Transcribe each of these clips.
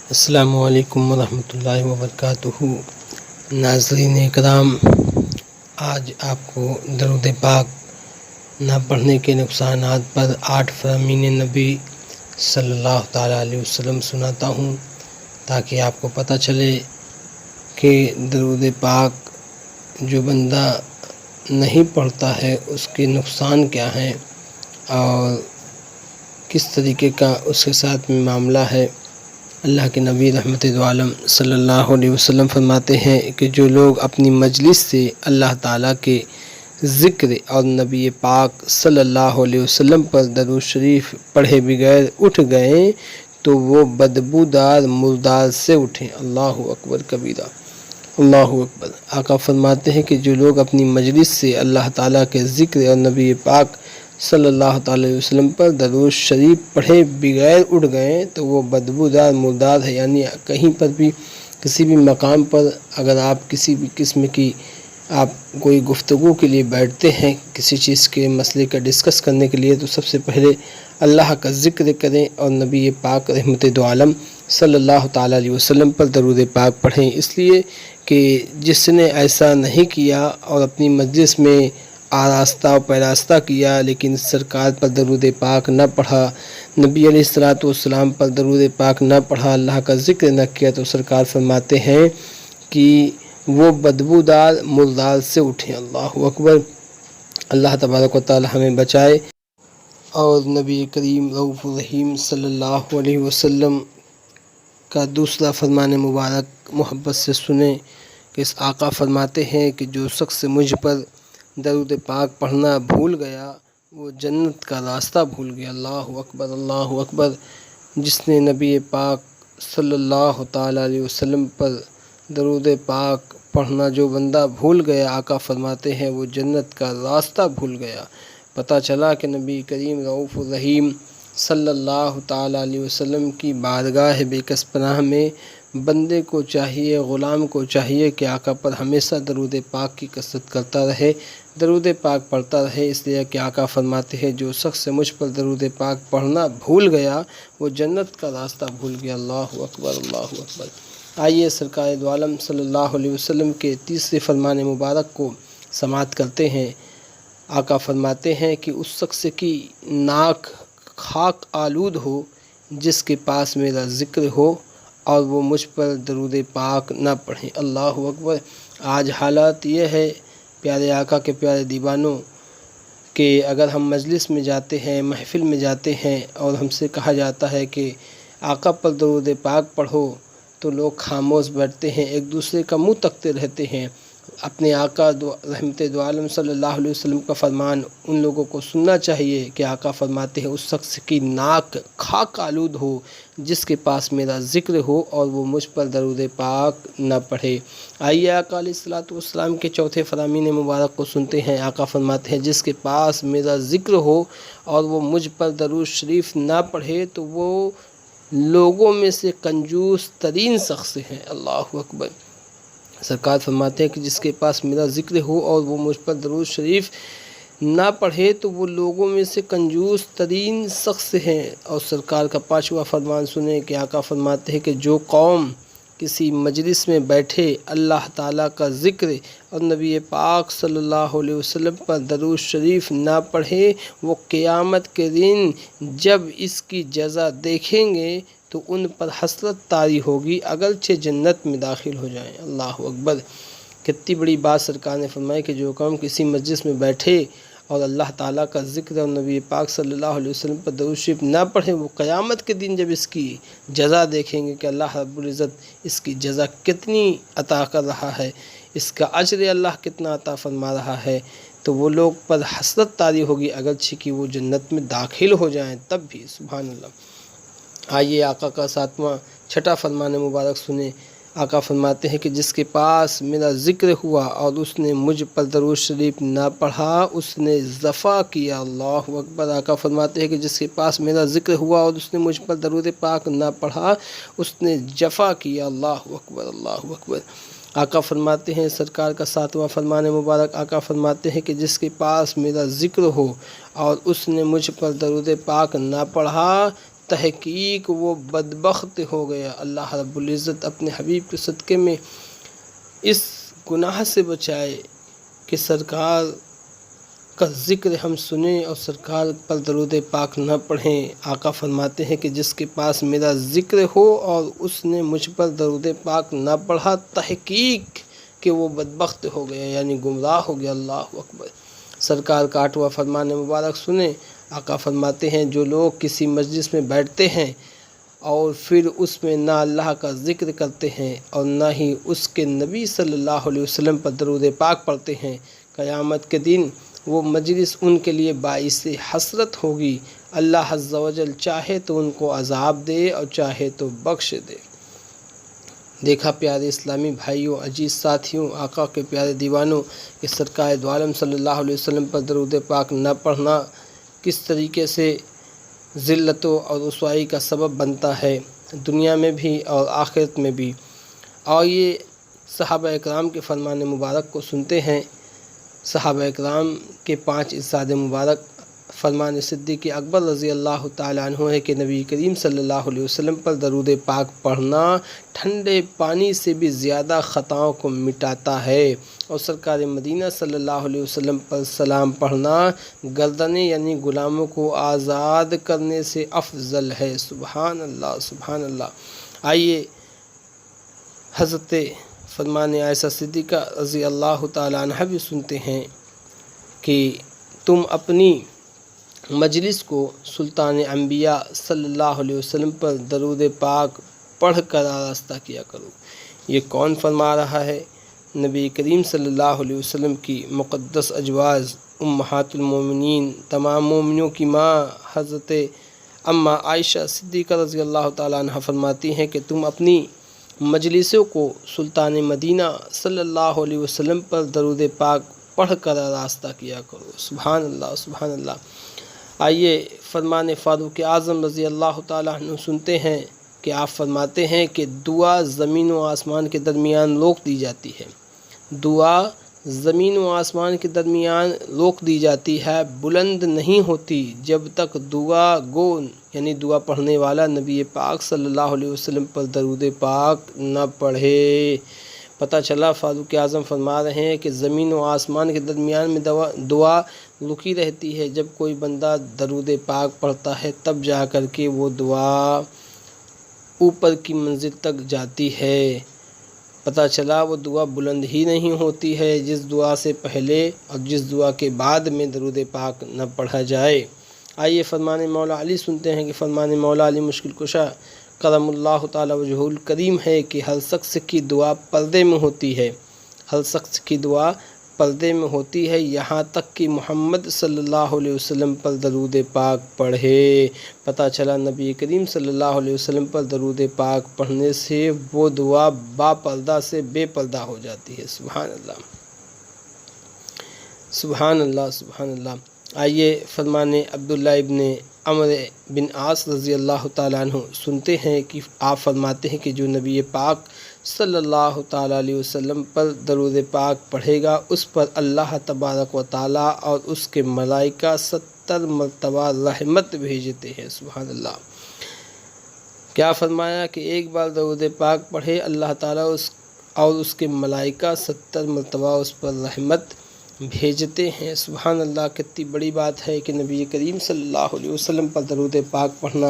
السلام علیکم ورحمۃ اللہ وبرکاتہ۔ ناظرین کرام، آج آپ کو درود پاک نہ پڑھنے کے نقصانات پر 8 فرامین نبی صلی اللہ تعالیٰ علیہ وسلم سناتا ہوں، تاکہ آپ کو پتہ چلے کہ درود پاک جو بندہ نہیں پڑھتا ہے اس کے نقصان کیا ہیں اور کس طریقے کا اس کے ساتھ میں معاملہ ہے۔ اللہ کے نبی رحمت دو عالم صلی اللہ علیہ وسلم فرماتے ہیں کہ جو لوگ اپنی مجلس سے اللہ تعالیٰ کے ذکر اور نبی پاک صلی اللہ علیہ وسلم پر درود شریف پڑھے بغیر اٹھ گئے تو وہ بدبودار مردار سے اٹھیں۔ اللہ اکبر کبیرہ، اللہ اکبر۔ آقا فرماتے ہیں کہ جو لوگ اپنی مجلس سے اللہ تعالیٰ کے ذکر اور نبی پاک صلی اللہ تعالیٰ علیہ وسلم پر درود شریف پڑھے بغیر اٹھ گئے تو وہ بدبودار مردار ہے۔ یعنی کہیں پر بھی کسی بھی مقام پر اگر آپ کسی بھی قسم کی آپ کوئی گفتگو کے لیے بیٹھتے ہیں، کسی چیز کے مسئلے کا ڈسکس کرنے کے لیے، تو سب سے پہلے اللہ کا ذکر کریں اور نبی پاک رحمت دو عالم صلی اللہ تعالیٰ علیہ وسلم پر درود پاک پڑھیں، اس لیے کہ جس نے ایسا نہیں کیا اور اپنی مجلس میں آراستہ و پیراستہ کیا لیکن سرکار پر درود پاک نہ پڑھا، نبی علیہ الصلوۃ والسلام پر درود پاک نہ پڑھا، اللہ کا ذکر نہ کیا، تو سرکار فرماتے ہیں کہ وہ بدبودار مردار سے اٹھیں۔ اللہ اکبر۔ اللہ تبارک و تعالی ہمیں بچائے اور نبی کریم رؤوف الرحیم صلی اللہ علیہ وسلم کا دوسرا فرمان مبارک محبت سے سنیں کہ اس آقا فرماتے ہیں کہ جو شخص مجھ پر درود پاک پڑھنا بھول گیا وہ جنت کا راستہ بھول گیا۔ اللہ اکبر، اللہ اکبر۔ جس نے نبی پاک صلی اللہ تعالیٰ علیہ وسلم پر درود پاک پڑھنا جو بندہ بھول گیا، آقا فرماتے ہیں وہ جنت کا راستہ بھول گیا۔ پتہ چلا کہ نبی کریم رؤوف الرحیم صلی اللہ تعالیٰ علیہ وسلم کی بارگاہ بے کس پناہ میں بندے کو چاہیے، غلام کو چاہیے کہ آقا پر ہمیشہ درود پاک کی کثرت کرتا رہے، درود پاک پڑھتا رہے، اس لیے کہ آقا فرماتے ہیں جو شخص مجھ پر درود پاک پڑھنا بھول گیا وہ جنت کا راستہ بھول گیا۔ اللہ اکبر، اللہ اکبر۔ آئیے سرکار دو عالم صلی اللہ علیہ وسلم کے تیسرے فرمان مبارک کو سماعت کرتے ہیں۔ آقا فرماتے ہیں کہ اس شخص کی ناک خاک آلود ہو جس کے پاس میرا ذکر ہو اور وہ مجھ پر درود پاک نہ پڑھیں۔ اللہ اکبر۔ آج حالات یہ ہے پیارے آقا کے پیارے دیوانوں کہ اگر ہم مجلس میں جاتے ہیں، محفل میں جاتے ہیں اور ہم سے کہا جاتا ہے کہ آقا پر درود پاک پڑھو تو لوگ خاموش بیٹھتے ہیں، ایک دوسرے کا منہ تکتے رہتے ہیں۔ اپنے آقا رحمت دو عالم صلی اللہ علیہ وسلم کا فرمان ان لوگوں کو سننا چاہیے کہ آقا فرماتے ہیں اس شخص کی ناک خاک آلود ہو جس کے پاس میرا ذکر ہو اور وہ مجھ پر درود پاک نہ پڑھے۔ آئیے آقا علیہ الصلوۃ والسلام کے چوتھے فرامین مبارک کو سنتے ہیں۔ آقا فرماتے ہیں جس کے پاس میرا ذکر ہو اور وہ مجھ پر درود شریف نہ پڑھے تو وہ لوگوں میں سے کنجوس ترین شخص ہیں۔ اللہ اکبر۔ سرکار فرماتے ہیں کہ جس کے پاس میرا ذکر ہو اور وہ مجھ پر درود شریف نہ پڑھے تو وہ لوگوں میں سے کنجوس ترین شخص ہیں۔ اور سرکار کا پانچواں فرمان سنیں کہ آقا فرماتے ہیں کہ جو قوم کسی مجلس میں بیٹھے اللہ تعالیٰ کا ذکر اور نبی پاک صلی اللہ علیہ وسلم پر درود شریف نہ پڑھے وہ قیامت کے دن جب اس کی جزا دیکھیں گے تو ان پر حسرت طاری ہوگی اگرچہ جنت میں داخل ہو جائیں۔ اللہ اکبر۔ کتنی بڑی بات سرکار نے فرمائی کہ جو قوم کسی مجلس میں بیٹھے اور اللہ تعالیٰ کا ذکر اور نبی پاک صلی اللہ علیہ وسلم پر درود شریف نہ پڑھیں وہ قیامت کے دن جب اس کی جزا دیکھیں گے کہ اللہ رب العزت اس کی جزا کتنی عطا کر رہا ہے، اس کا اجر اللہ کتنا عطا فرما رہا ہے، تو وہ لوگ پر حسرت طاری ہوگی اگرچہ کہ وہ جنت میں داخل ہو جائیں تب بھی۔ سبحان اللہ۔ آئیے آقا کا چھٹا فرمان مبارک سنیں۔ آقا فرماتے ہیں کہ جس کے پاس میرا ذکر ہوا اور اس نے مجھ پر درود شریف نہ پڑھا اس نے جفا کیا۔ اللہ اکبر۔ آقا فرماتے ہیں کہ جس کے پاس میرا ذکر ہوا اور اس نے مجھ پر درود پاک نہ پڑھا اس نے جفا کیا۔ اللہ اکبر، اللہ اکبر۔ آقا فرماتے ہیں سرکار کا ساتواں فرمان مبارک، آقا فرماتے ہیں کہ جس کے پاس میرا ذکر ہو اور اس نے مجھ پر درود پاک نہ پڑھا تحقیق وہ بدبخت ہو گیا۔ اللہ رب العزت اپنے حبیب کے صدقے میں اس گناہ سے بچائے کہ سرکار کا ذکر ہم سنیں اور سرکار پر درود پاک نہ پڑھیں۔ آقا فرماتے ہیں کہ جس کے پاس میرا ذکر ہو اور اس نے مجھ پر درود پاک نہ پڑھا، تحقیق کہ وہ بدبخت ہو گیا، یعنی گمراہ ہو گیا۔ اللہ اکبر۔ سرکار کا 8واں فرمان مبارک سنیں۔ آقا فرماتے ہیں جو لوگ کسی مجلس میں بیٹھتے ہیں اور پھر اس میں نہ اللہ کا ذکر کرتے ہیں اور نہ ہی اس کے نبی صلی اللہ علیہ وسلم پر درود پاک پڑھتے ہیں، قیامت کے دن وہ مجلس ان کے لیے باعث حسرت ہوگی۔ اللہ عز و جل چاہے تو ان کو عذاب دے اور چاہے تو بخش دے۔ دیکھا پیارے اسلامی بھائیوں، عزیز ساتھیوں، آقا کے پیارے دیوانوں، کہ سرکار دو عالم صلی اللہ علیہ وسلم پر درود پاک نہ پڑھنا کس طریقے سے ذلتوں اور رسوائی کا سبب بنتا ہے، دنیا میں بھی اور آخرت میں بھی۔ اور یہ صحابہ اکرام کے فرمان مبارک کو سنتے ہیں۔ صحابہ اکرام کے 5 ارشاد مبارک۔ فرمان صدیق اکبر رضی اللہ تعالیٰ عنہ ہے کہ نبی کریم صلی اللہ علیہ وسلم پر درود پاک پڑھنا ٹھنڈے پانی سے بھی زیادہ خطاؤں کو مٹاتا ہے، اور سرکار مدینہ صلی اللہ علیہ وسلم پر سلام پڑھنا گردنیں یعنی غلاموں کو آزاد کرنے سے افضل ہے۔ سبحان اللہ، سبحان اللہ۔ آئیے حضرت فرمان عائشہ صدیقہ رضی اللہ تعالیٰ عنہ بھی سنتے ہیں کہ تم اپنی مجلس کو سلطان انبیاء صلی اللہ علیہ وسلم پر درود پاک پڑھ کر آراستہ کیا کرو۔ یہ کون فرما رہا ہے؟ نبی کریم صلی اللہ علیہ وسلم کی مقدس ازواج امہات المومنین، تمام مومنوں کی ماں حضرت اماں عائشہ صدیقہ رضی اللہ تعالیٰ عنہ فرماتی ہیں کہ تم اپنی مجلسوں کو سلطان مدینہ صلی اللہ علیہ وسلم پر درود پاک پڑھ کر آراستہ کیا کرو۔ سبحان اللہ، سبحان اللہ۔ آئیے فرمان فاروق اعظم رضی اللہ تعالیٰ عنہ سنتے ہیں کہ آپ فرماتے ہیں کہ دعا زمین و آسمان کے درمیان روک دی جاتی ہے، دعا زمین و آسمان کے درمیان روک دی جاتی ہے، بلند نہیں ہوتی جب تک دعا گو یعنی دعا پڑھنے والا نبی پاک صلی اللہ علیہ وسلم پر درود پاک نہ پڑھے۔ پتہ چلا فاروق اعظم فرما رہے ہیں کہ زمین و آسمان کے درمیان میں دعا رکی رہتی ہے، جب کوئی بندہ درود پاک پڑھتا ہے تب جا کر کے وہ دعا اوپر کی منزل تک جاتی ہے۔ پتہ چلا وہ دعا بلند ہی نہیں ہوتی ہے جس دعا سے پہلے اور جس دعا کے بعد میں درود پاک نہ پڑھا جائے۔ آئیے فرمان مولا علی سنتے ہیں کہ فرمان مولا علی مشکل کشا کرم اللہ تعالی وجہہ الکریم ہے کہ ہر شخص کی دعا پردے میں ہوتی ہے، ہر شخص کی دعا پردے میں ہوتی ہے، یہاں تک کہ محمد صلی اللہ علیہ وسلم پر درود پاک پڑھے۔ پتہ چلا نبی کریم صلی اللہ علیہ وسلم پر درود پاک پڑھنے سے وہ دعا با پردہ سے بے پردہ ہو جاتی ہے۔ سبحان اللہ، سبحان اللہ، سبحان اللہ۔ آئیے فرمان عبداللہ ابن عمرو بن عاص رضی اللہ تعالیٰ عنہ سنتے ہیں کہ آپ فرماتے ہیں کہ جو نبی پاک صلی اللہ تعالیٰ علیہ وسلم پر درود پاک پڑھے گا اس پر اللہ تبارک و تعالیٰ اور اس کے ملائکہ 70 مرتبہ رحمت بھیجتے ہیں۔ سبحان اللہ۔ کیا فرمایا کہ ایک بار درود پاک پڑھے اللہ تعالیٰ اور اس کے ملائکہ 70 مرتبہ اس پر رحمت بھیجتے ہیں۔ سبحان اللہ، کتنی بڑی بات ہے کہ نبی کریم صلی اللہ علیہ وسلم پر درود پاک پڑھنا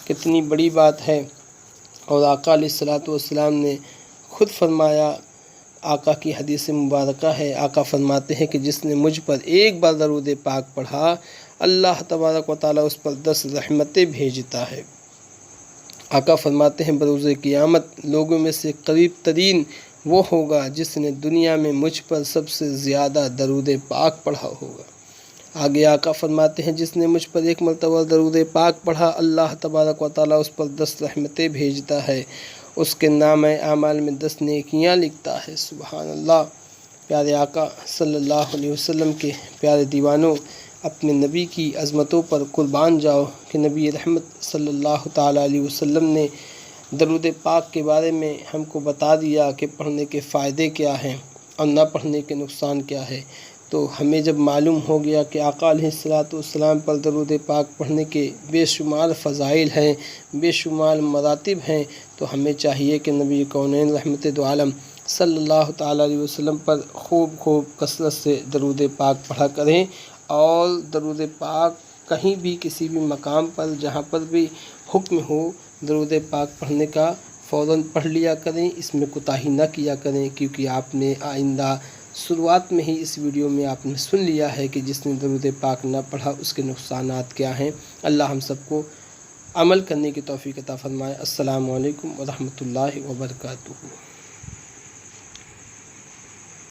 کتنی بڑی بات ہے۔ اور آقا علیہ الصلوۃ والسلام نے خود فرمایا، آقا کی حدیث مبارکہ ہے، آقا فرماتے ہیں کہ جس نے مجھ پر ایک بار درود پاک پڑھا اللہ تبارک و تعالیٰ اس پر 10 رحمتیں بھیجتا ہے۔ آقا فرماتے ہیں بروز قیامت لوگوں میں سے قریب ترین وہ ہوگا جس نے دنیا میں مجھ پر سب سے زیادہ درود پاک پڑھا ہوگا۔ آگے آقا فرماتے ہیں جس نے مجھ پر ایک مرتبہ درود پاک پڑھا اللہ تبارک و تعالیٰ اس پر 10 رحمتیں بھیجتا ہے، اس کے نام اعمال میں 10 نیکیاں لکھتا ہے۔ سبحان اللہ۔ پیارے آقا صلی اللہ علیہ وسلم کے پیارے دیوانوں، اپنے نبی کی عظمتوں پر قربان جاؤ کہ نبی رحمت صلی اللہ تعالیٰ علیہ وسلم نے درود پاک کے بارے میں ہم کو بتا دیا کہ پڑھنے کے فائدے کیا ہیں اور نہ پڑھنے کے نقصان کیا ہے۔ تو ہمیں جب معلوم ہو گیا کہ آقا علیہ الصلاۃ والسلام پر درود پاک پڑھنے کے بے شمار فضائل ہیں، بے شمار مراتب ہیں، تو ہمیں چاہیے کہ نبی کونین رحمت دو عالم صلی اللہ تعالیٰ علیہ وسلم پر خوب کثرت سے درود پاک پڑھا کریں، اور درود پاک کہیں بھی کسی بھی مقام پر جہاں پر بھی حکم ہو درود پاک پڑھنے کا فوراً پڑھ لیا کریں، اس میں کوتاہی نہ کیا کریں، کیونکہ آپ نے آئندہ شروعات میں ہی اس ویڈیو میں آپ نے سن لیا ہے کہ جس نے درود پاک نہ پڑھا اس کے نقصانات کیا ہیں۔ اللہ ہم سب کو عمل کرنے کی توفیق عطا فرمائے۔ السلام علیکم ورحمۃ اللہ وبرکاتہ۔